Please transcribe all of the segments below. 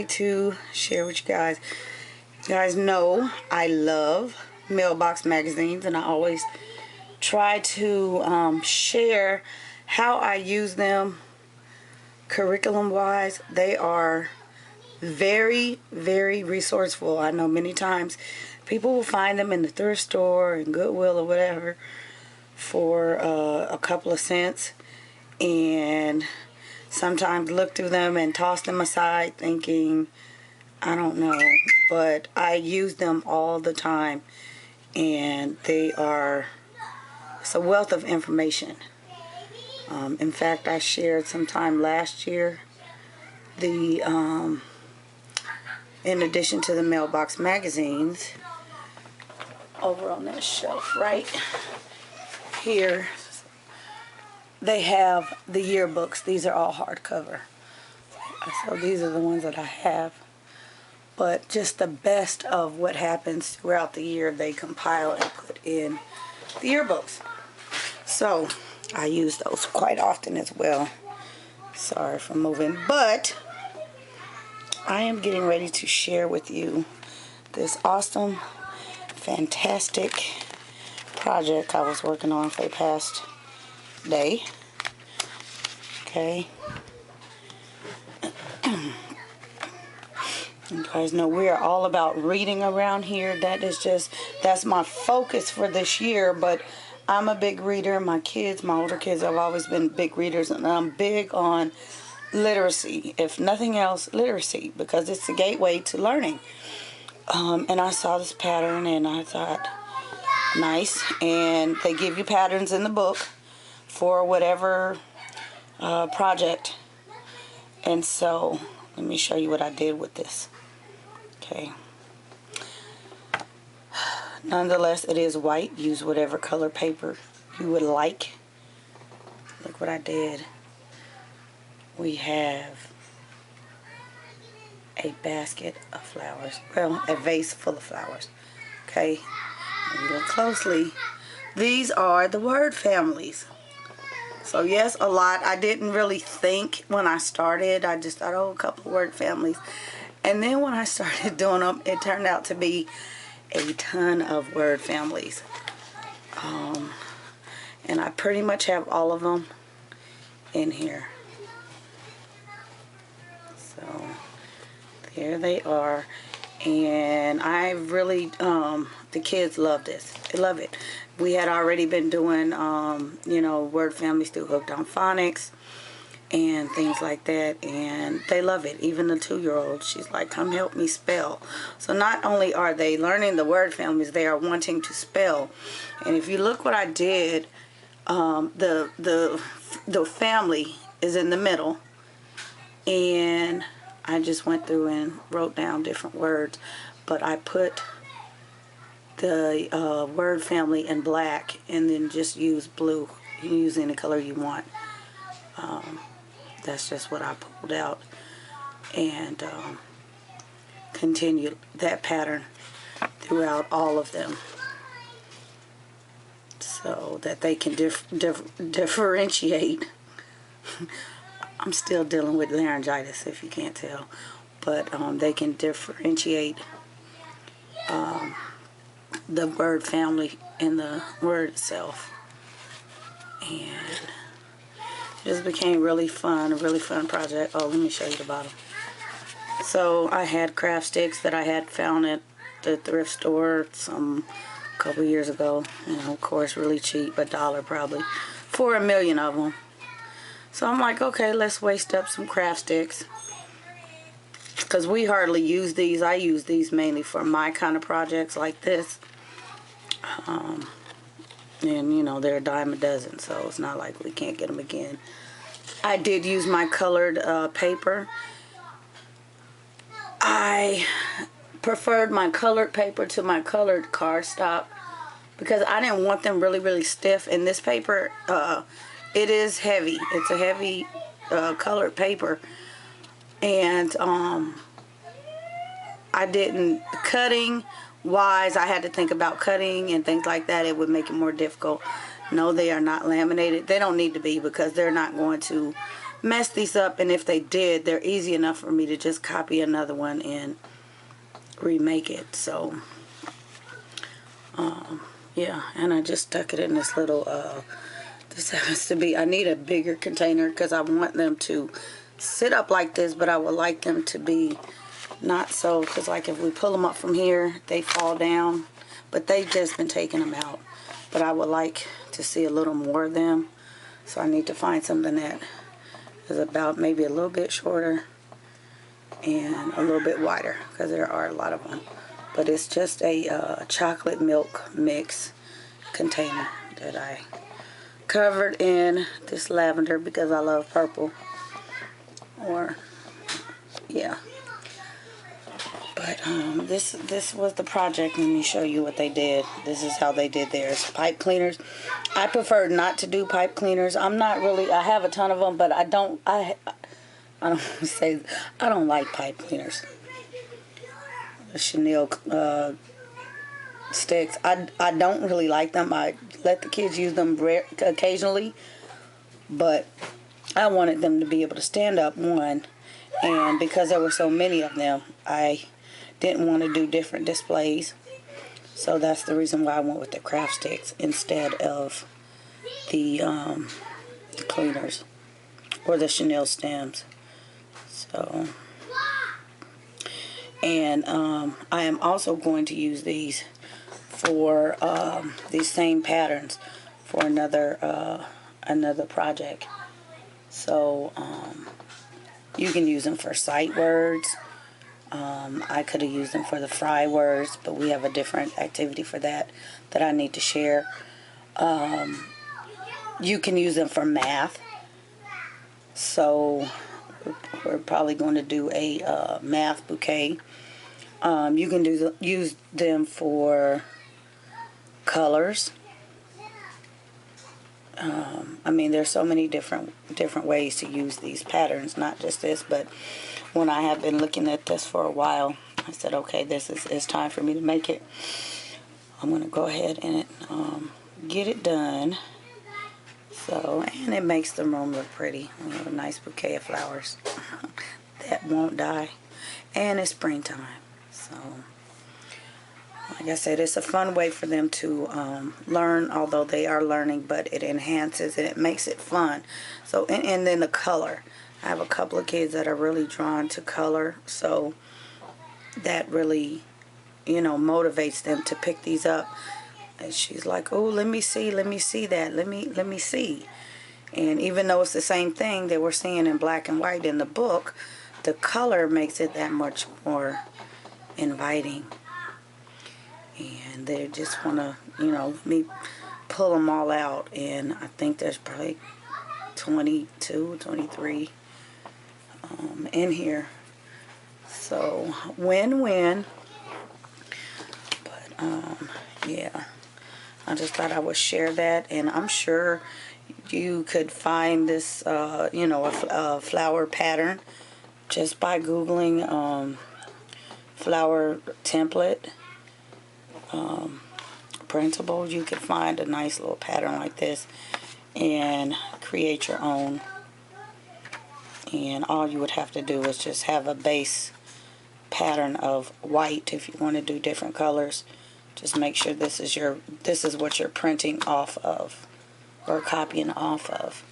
wanted to share with you guys. You guys know I love mailbox magazines, and I always try to share how I use them curriculum wise. They are very, very resourceful. I know many times people will find them in the thrift store and Goodwill or whatever for a couple of cents, and sometimes look through them and toss them aside thinking, I don't know, but I use them all the time, and it's a wealth of information. In fact, I shared sometime last year in addition to the mailbox magazines, over on that shelf right here, they have the yearbooks. These are all hardcover. So these are the ones that I have. But just the best of what happens throughout the year, they compile and put in the yearbooks. So I use those quite often as well. Sorry for moving. But I am getting ready to share with you this awesome, fantastic project I was working on for the past day. Okay. You guys know we are all about reading around here. That's my focus for this year, but I'm a big reader. My older kids have always been big readers, and I'm big on literacy. If nothing else, literacy, because it's the gateway to learning. And I saw this pattern and I thought, nice. And they give you patterns in the book for whatever project. And so let me show you what I did with this. Okay. Nonetheless, it is white. Use whatever color paper you would like. Look what I did. We have a basket of flowers. Well, a vase full of flowers. Okay. If you look closely, these are the word families. So yes, a lot. I didn't really think when I started. I just thought, oh, a couple of word families. And then when I started doing them, it turned out to be a ton of word families. And I pretty much have all of them in here. So there they are. And I really, the kids love this. They love it. We had already been doing, word families through Hooked on Phonics and things like that, and they love it. Even the 2-year-old, she's like, come help me spell. So not only are they learning the word families, they are wanting to spell. And if you look what I did, the family is in the middle, and I just went through and wrote down different words, but I put the word family in black and then just use blue. You can use any color you want. That's just what I pulled out, and continued that pattern throughout all of them so that they can differentiate. I'm still dealing with laryngitis, if you can't tell, but they can differentiate the word family and the word itself. And it just became a really fun project. Oh, let me show you the bottom. So I had craft sticks that I had found at the thrift store a couple years ago. Of course, really cheap, $1 probably, for 1,000,000 of them. So I'm like, okay, let's waste up some craft sticks, because we hardly use these. I use these mainly for my kind of projects like this. And they're a dime a dozen, so it's not like we can't get them again. I did use my colored paper. I preferred my colored paper to my colored cardstock because I didn't want them really, really stiff. And this paper, it is heavy. It's a heavy colored paper. And I didn't, cutting wise, I had to think about cutting and things like that. It would make it more difficult. No, they are not laminated. They don't need to be, because they're not going to mess these up, and if they did, they're easy enough for me to just copy another one and remake it. So yeah, and I just stuck it in this little this happens to be, I need a bigger container because I want them to sit up like this, but I would like them to be not so, because like if we pull them up from here, they fall down, but they've just been taking them out. But I would like to see a little more of them, so I need to find something that is about maybe a little bit shorter and a little bit wider, because there are a lot of them. But it's just a chocolate milk mix container that I covered in this lavender because I love purple. Or yeah. But this was the project. Let me show you what they did. This is how they did theirs. Pipe cleaners. I prefer not to do pipe cleaners. I'm not really, I have a ton of them, but I don't say, I don't like pipe cleaners. The Chanel sticks. I don't really like them. I let the kids use them occasionally, but I wanted them to be able to stand up, one, and because there were so many of them, I didn't want to do different displays. So that's the reason why I went with the craft sticks instead of the cleaners or the Chanel stems. So, and I am also going to use these for these same patterns for another project. So you can use them for sight words. I could have used them for the fry words, but we have a different activity for that I need to share. You can use them for math. So we're probably going to do a math bouquet. You can use them for colors. I mean, there's so many different ways to use these patterns, not just this, but when I have been looking at this for a while, I said, okay, it's time for me to make it. I'm going to go ahead and get it done. So, and it makes the room look pretty. We have a nice bouquet of flowers that won't die. And it's springtime. So, like I said, it's a fun way for them to learn, although they are learning, but it enhances and it makes it fun. So, and then the color. I have a couple of kids that are really drawn to color, so that really, motivates them to pick these up. And she's like, oh, let me see that, let me see. And even though it's the same thing they were seeing in black and white in the book, the color makes it that much more inviting. And they just want to, let me pull them all out. And I think there's probably 22, 23 in here. So, win-win. But, yeah. I just thought I would share that. And I'm sure you could find this, a flower pattern just by Googling flower template. Printable. You could find a nice little pattern like this and create your own. And all you would have to do is just have a base pattern of white. If you want to do different colors, just make sure this is what you're printing off of or copying off of.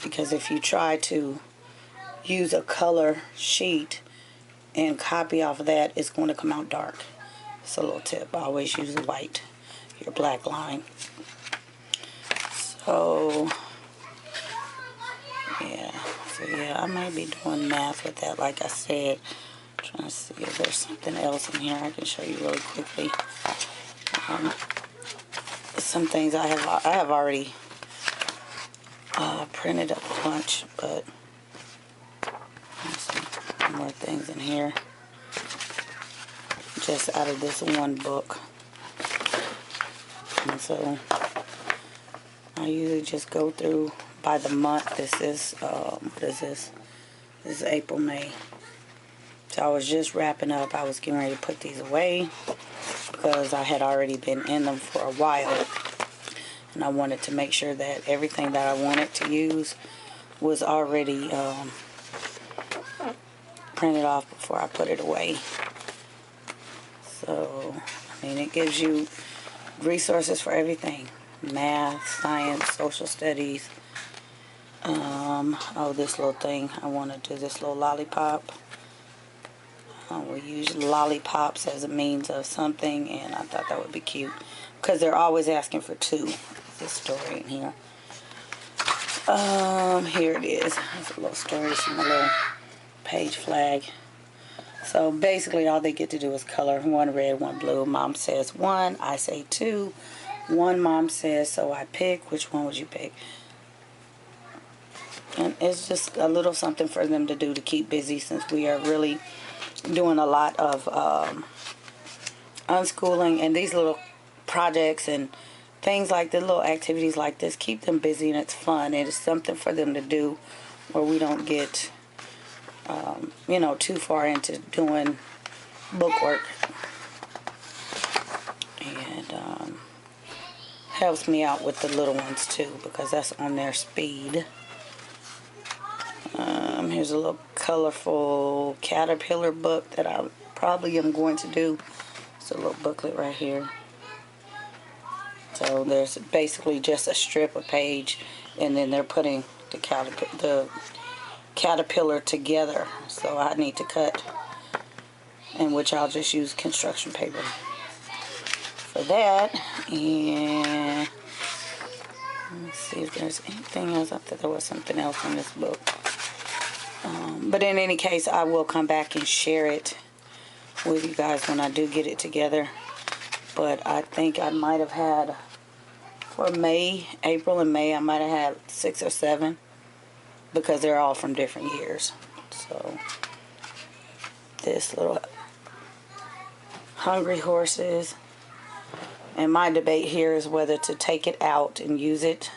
Because if you try to use a color sheet and copy off of that, it's going to come out dark. It's a little tip. Always use white, your black line. So yeah, I might be doing math with that, like I said. Trying to see if there's something else in here I can show you really quickly. Some things I have already printed up a bunch, but there's some more things in here just out of this one book. And so I usually just go through by the month. This is what is this? This is April, May. So I was just wrapping up. I was getting ready to put these away because I had already been in them for a while. And I wanted to make sure that everything that I wanted to use was already printed off before I put it away. So, I mean, it gives you resources for everything. Math, science, social studies. Oh, this little thing. I want to do this little lollipop. We use lollipops as a means of something, and I thought that would be cute. Because they're always asking for two. This story in here. Here it is. There's a little story. This is my little page flag. So basically all they get to do is color. One red, one blue. Mom says one, I say two. One mom says, so I pick. Which one would you pick? And it's just a little something for them to do to keep busy, since we are really doing a lot of unschooling, and these little projects and things like the little activities like this keep them busy, and it's fun. It is something for them to do where we don't get you know, too far into doing book work. And helps me out with the little ones too, because that's on their speed. Here's a little colorful caterpillar book that I probably am going to do. It's a little booklet right here. So there's basically just a strip of page, and then they're putting the caterpillar together. So I need to cut, in which I'll just use construction paper for that. And let's see if there's anything else. I thought there was something else in this book. But in any case, I will come back and share it with you guys when I do get it together. But I think I might have had, for May, April and May, I might have had 6 or 7, because they're all from different years. So this little Hungry Horses. And my debate here is whether to take it out and use it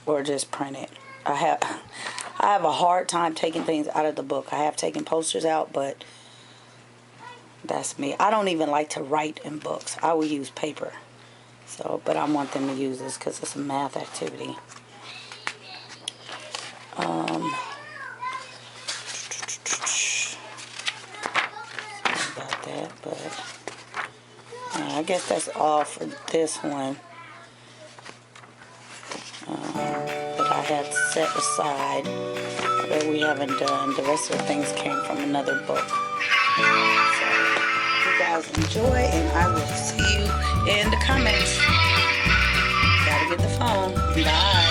or just print it. I have a hard time taking things out of the book. I have taken posters out, but that's me. I don't even like to write in books. I will use paper. So, but I want them to use this because it's a math activity. Sorry about that, but I guess that's all for this one that I have set aside that we haven't done. The rest of the things came from another book. So you guys enjoy, and I will see you in the comments. Gotta get the phone. Bye.